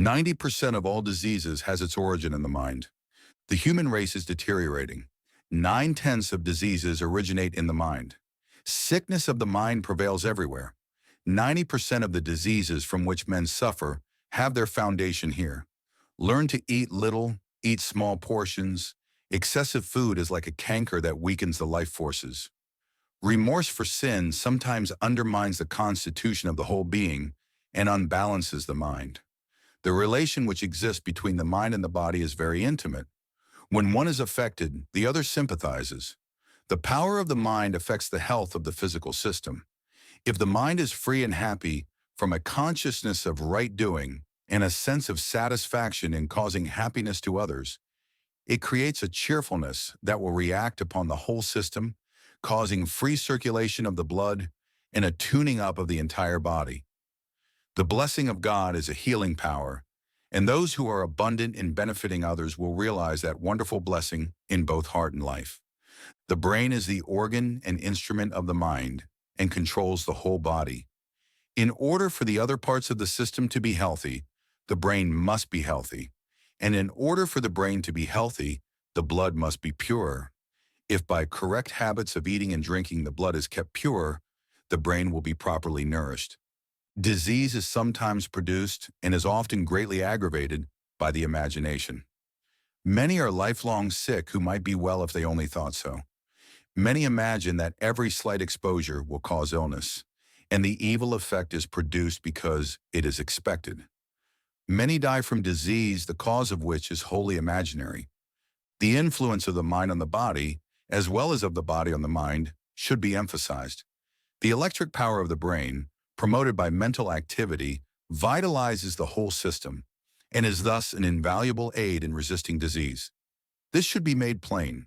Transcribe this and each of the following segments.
90% of all diseases has its origin in the mind. The human race is deteriorating. 9/10 of diseases originate in the mind. Sickness of the mind prevails everywhere. 90% of the diseases from which men suffer have their foundation here. Learn to eat little, eat small portions. Excessive food is like a canker that weakens the life forces. Remorse for sin sometimes undermines the constitution of the whole being and unbalances the mind. The relation which exists between the mind and the body is very intimate. When one is affected, the other sympathizes. The power of the mind affects the health of the physical system. If the mind is free and happy from a consciousness of right doing and a sense of satisfaction in causing happiness to others, it creates a cheerfulness that will react upon the whole system, causing free circulation of the blood and a tuning up of the entire body. The blessing of God is a healing power, and those who are abundant in benefiting others will realize that wonderful blessing in both heart and life. The brain is the organ and instrument of the mind and controls the whole body. In order for the other parts of the system to be healthy, the brain must be healthy. And in order for the brain to be healthy, the blood must be pure. If by correct habits of eating and drinking the blood is kept pure, the brain will be properly nourished. Disease is sometimes produced and is often greatly aggravated by the imagination. Many are lifelong sick who might be well if they only thought so. Many imagine that every slight exposure will cause illness, and the evil effect is produced because it is expected. Many die from disease, the cause of which is wholly imaginary. The influence of the mind on the body, as well as of the body on the mind, should be emphasized. The electric power of the brain, promoted by mental activity, vitalizes the whole system and is thus an invaluable aid in resisting disease. This should be made plain.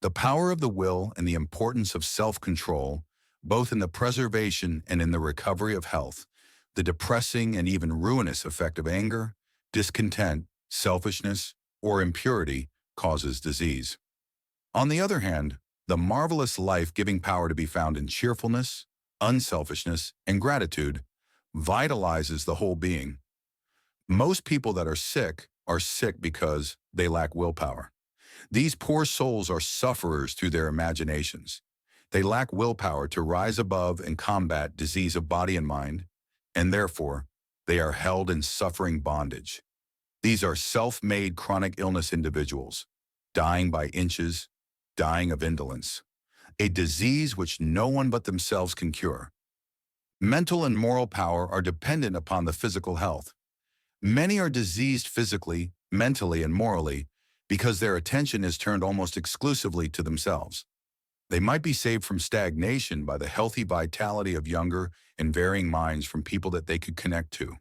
The power of the will and the importance of self-control, both in the preservation and in the recovery of health, the depressing and even ruinous effect of anger, discontent, selfishness, or impurity causes disease. On the other hand, the marvelous life-giving power to be found in cheerfulness, unselfishness, and gratitude vitalizes the whole being. Most people that are sick because they lack willpower. These poor souls are sufferers through their imaginations. They lack willpower to rise above and combat disease of body and mind, and therefore, they are held in suffering bondage. These are self-made chronic illness individuals, dying by inches, dying of indolence, a disease which no one but themselves can cure. Mental and moral power are dependent upon the physical health. Many are diseased physically, mentally, and morally because their attention is turned almost exclusively to themselves. They might be saved from stagnation by the healthy vitality of younger and varying minds from people that they could connect to.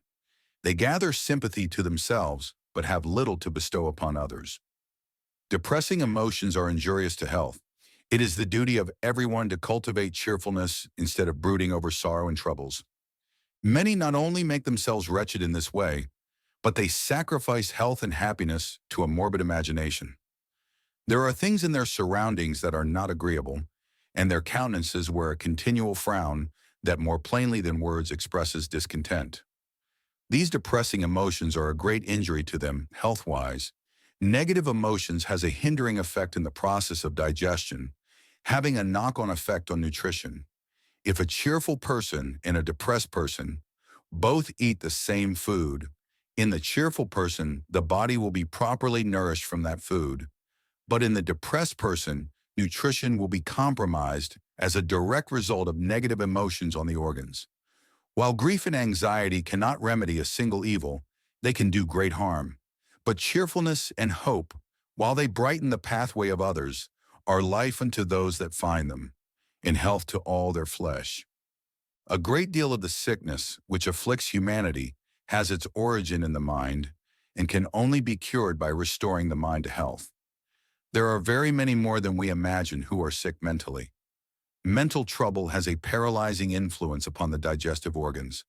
They gather sympathy to themselves, but have little to bestow upon others. Depressing emotions are injurious to health. It is the duty of everyone to cultivate cheerfulness instead of brooding over sorrow and troubles. Many not only make themselves wretched in this way, but they sacrifice health and happiness to a morbid imagination. There are things in their surroundings that are not agreeable, and their countenances wear a continual frown that more plainly than words expresses discontent. These depressing emotions are a great injury to them health-wise. Negative emotions has a hindering effect in the process of digestion, having a knock-on effect on nutrition. If a cheerful person and a depressed person both eat the same food, in the cheerful person, the body will be properly nourished from that food. But in the depressed person, nutrition will be compromised as a direct result of negative emotions on the organs. While grief and anxiety cannot remedy a single evil, they can do great harm. But cheerfulness and hope, while they brighten the pathway of others, are life unto those that find them, and health to all their flesh. A great deal of the sickness which afflicts humanity has its origin in the mind and can only be cured by restoring the mind to health. There are very many more than we imagine who are sick mentally. Mental trouble has a paralyzing influence upon the digestive organs.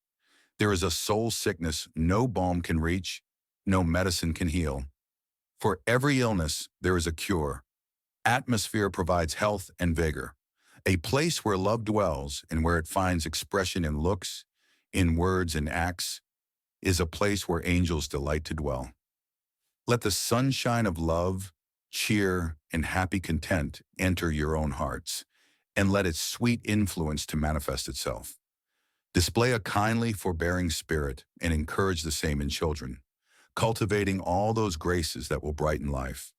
There is a soul sickness no balm can reach, no medicine can heal. For every illness, there is a cure. Atmosphere provides health and vigor. A place where love dwells and where it finds expression in looks, in words and acts, is a place where angels delight to dwell. Let the sunshine of love, cheer, and happy content enter your own hearts, and let its sweet influence to manifest itself. Display a kindly, forbearing spirit and encourage the same in children, cultivating all those graces that will brighten life.